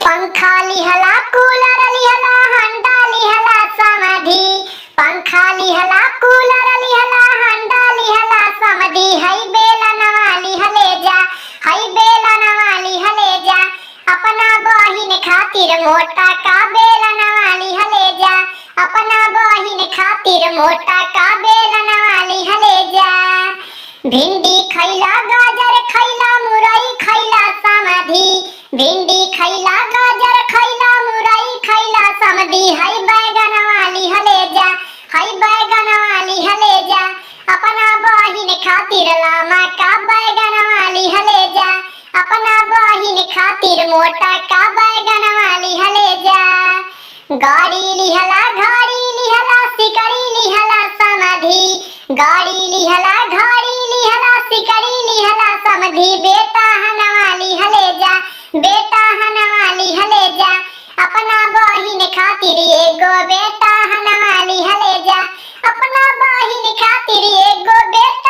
पंखा लिहला कूलर लिहला हंडा लिहला समधी। पंखा लिहला कूलर लिहला हंडा लिहला समधी। हई बेला नवा लिहले जा, हई बेला नवा लिहले जा। अपना बहिन खातिर मोटा का बेला नवा लिहले जा। अपना बहिन खातिर मोटा का बेला नवा लिहले जा। भिंडी खैला गाजर खैला मुरई खैला समधी। भिंडी खैला गाजर खैला मुरई खैला समधी। हई बैगनवा लिहले जा, हई बैगनवा लिहले जा। अपना बहिन खातिर लामा का बैगनवा लिहले जा। अपना बहिन खातिर मोटा का बैगनवा लिहले जा। गाड़ी लिहला घड़ी लिहला सिकड़ी लिहला समधी। गाड़ी लिहला घड़ी लिहला सिकड़ी लिहला समधी। बेटा हनवा लिहले जा, बेटा हनवा लिहले जा। अपना बहिन खातिर एगो बेटा हनवा लिहले जा। अपना बहिन खातिर एगो बेटा